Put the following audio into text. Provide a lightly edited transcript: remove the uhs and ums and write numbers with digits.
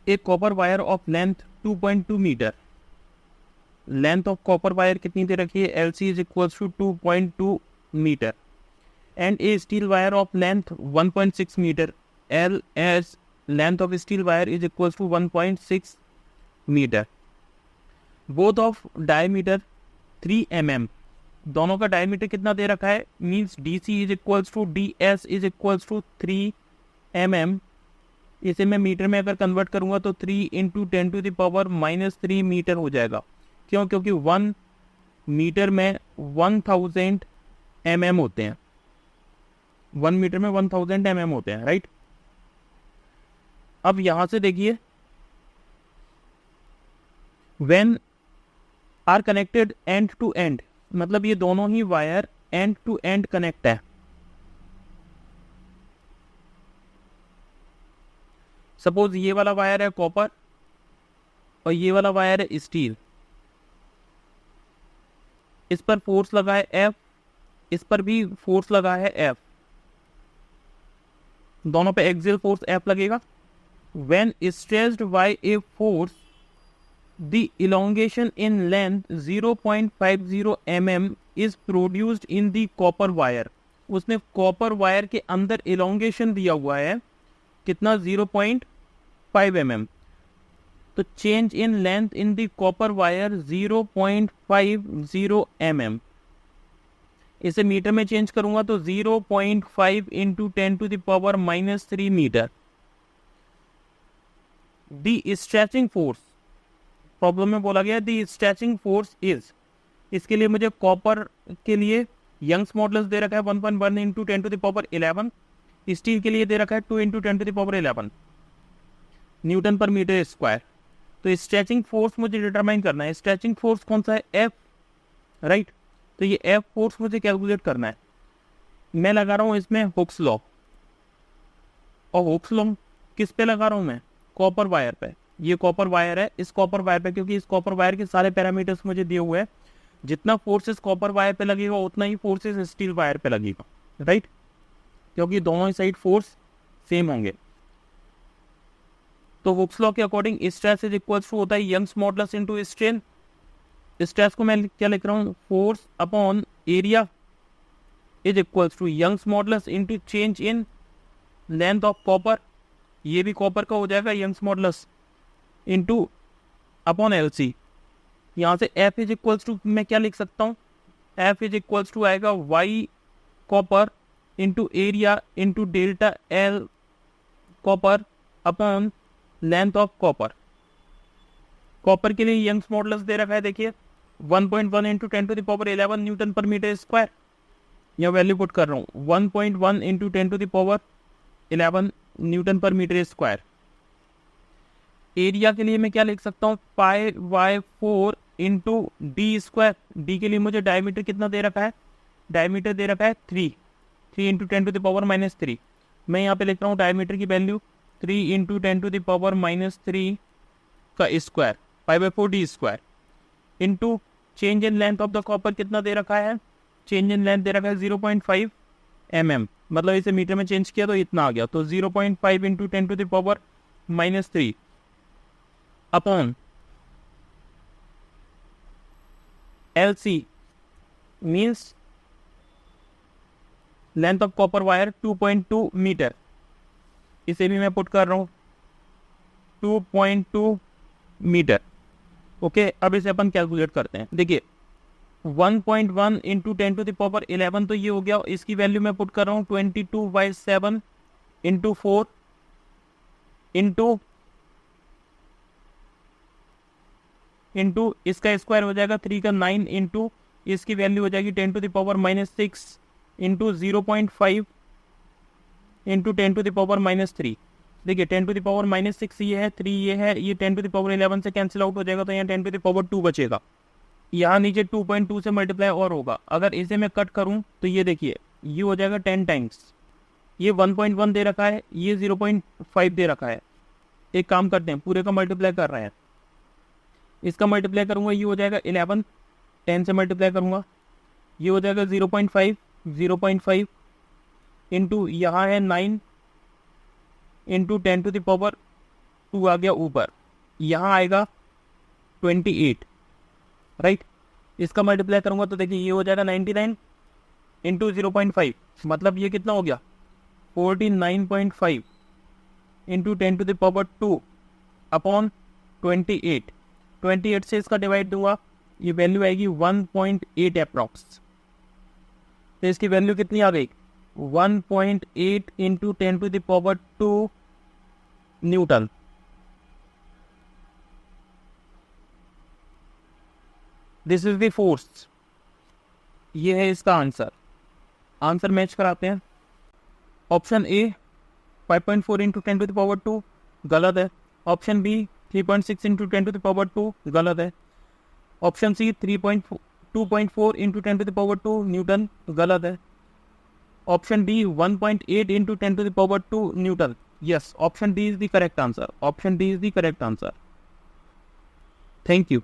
A copper wire of length 2.2 metre, length of copper wire कितनी दे रखी है, L C is equal to 2.2 metre, and a steel wire of length 1.6 metre, L S length of steel wire is equal to 1.6 metre, both of diameter 3 mm, दोनों का diameter कितना दे रखा है, means D C is equals to D S is equals to 3 mm, इसे मैं metre में अगर कन्वर्ट करूंगा तो 3 इंटू 10⁻³ मीटर हो जाएगा। क्यों? क्योंकि 1 मीटर में 1000 mm होते हैं, 1 मीटर में 1000 mm होते हैं, राइट। अब यहां से देखिए, when are connected end to end, मतलब ये दोनों ही wire end to end connect है। सपोज ये वाला वायर है कॉपर और ये वाला वायर है स्टील, इस पर फोर्स लगा है F, इस पर भी फोर्स लगा है F, दोनों पे एक्सियल फोर्स F लगेगा। When stretched by a force, the elongation in length 0.50 mm is produced in the copper wire। उसने कॉपर वायर के अंदर elongation दिया हुआ है कितना, 0.5 mm, तो change in length in the copper wire 0.50 mm, इसे मीटर में चेंज करूंगा तो 0.5 into 10⁻³ metre. The stretching force, problem में बोला गया द स्ट्रेचिंग फोर्स इज, इसके लिए मुझे कॉपर के लिए यंग्स मॉडुलस दे रखा है 1.1 इंटू 10⁻11, स्टील के लिए दे रखा है 2 इंटू 10⁻11 न्यूटन पर मीटर स्क्वायर। तो स्ट्रेचिंग फोर्स मुझे डिटरमाइन करना है, स्ट्रेचिंग फोर्स कौन सा है, F, राइट। तो ये F फोर्स मुझे कैलकुलेट करना है। मैं लगा रहा हूँ इसमें हुक्स लॉ, और हुक्स लॉ किस पे लगा रहा हूँ मैं, कॉपर वायर पे। ये कॉपर वायर है, इस कॉपर वायर पे, क्योंकि इस कॉपर वायर के सारे पैरामीटर्स मुझे दिए हुए हैं, जितना फोर्सेस कॉपर वायर पे लगेगा उतना ही फोर्सेस स्टील वायर पे लगेगा, राइट, क्योंकि दोनों ही साइड फोर्स सेम होंगे। तो हुक्स लॉ के according stress is equal to होता है Young's modulus into strain. Stress को मैं क्या लिख रहा हूँ, force upon area is equal to Young's modulus into change in length of copper, ये भी कॉपर का हो जाएगा Young's modulus into upon L C. यहाँ से F इज इक्वल टू मैं क्या लिख सकता हूँ, F इज इक्वल टू आएगा Y copper into area into delta L copper upon length of copper. Copper के लिए यंग्स मॉडुलस दे रखा है, देखिए 1.1 इंटू 10⁻11 न्यूटन पर मीटर स्क्वायर, यह वैल्यू पुट कर रहा हूँ 1.1 इंटू 10⁻11 न्यूटन पर मीटर स्क्वायर। एरिया के लिए मैं क्या लिख सकता हूँ, π/4 इंटू डी स्क्वायर, डी के लिए मुझे डायमीटर कितना दे रखा है, डायमीटर दे रखा है 3 इंटू 10⁻³ मैं यहाँ पे लिख रहा हूँ डायमीटर की वैल्यू 3 इंटू 10⁻³ का square, π/4 D square into change in length of the copper कितना दे रखा है, चेंज इन लेंथ दे रखा है 0.5 mm, मतलब इसे मीटर में चेंज किया तो इतना आ गया, तो 0.5 into 10⁻³ upon LC means length of copper wire 2.2 metre, इसे भी मैं पुट कर रहा हूँ 2.2 मीटर। ओके, अब इसे अपन कैलकुलेट करते हैं। देखिए 1.1 इंटू 10⁻11 तो ये हो गया, इसकी वैल्यू मैं पुट कर रहा हूँ 22/7 इंटू 4 इंटू इसका स्क्वायर हो जाएगा 3 का 9 इंटू इसकी वैल्यू हो जाएगी 10⁻6 इंटू 0.5 इंटू 10⁻3। देखिए 10⁻6 ये है, 3 ये है, ये 10⁻11 से कैंसिल आउट हो जाएगा, तो यहाँ 10⁻2 बचेगा, यहाँ नीचे 2.2 से मल्टीप्लाई और होगा। अगर इसे मैं कट करूँ तो ये देखिए ये हो जाएगा 10 टाइम्स, ये 1.1 दे रखा है, ये 0.5 दे रखा है। एक काम करते हैं, पूरे का मल्टीप्लाई कर रहे हैं, इसका मल्टीप्लाई करूंगा ये हो जाएगा 11, 10 से मल्टीप्लाई करूंगा ये हो जाएगा 0.5 इंटू यहाँ है 9 इंटू 10⁻² 2 आ गया ऊपर, यहाँ आएगा 28, राइट। इसका मल्टीप्लाई करूंगा तो देखिए ये हो जाएगा 99 इंटू 0.5, मतलब ये कितना हो गया 49.5 इंटू 10⁻² अपॉन 28 से इसका डिवाइड दूंगा, ये वैल्यू आएगी 1.8 अप्रॉक्स। तो इसकी वैल्यू कितनी आ गई 1.8 into 10⁻² Newton. This is the force. ये है इसका आंसर। आंसर मैच कराते हैं। ऑप्शन ए 5.4 इंटू 10⁻² गलत है। ऑप्शन बी 3.6 इंटू 10⁻² गलत है। ऑप्शन सी 2.4 इंटू 10⁻² न्यूटन गलत है। Option D 1.8 into 10⁻² Newton. Yes, option D is the correct answer. Option D is the correct answer. Thank you.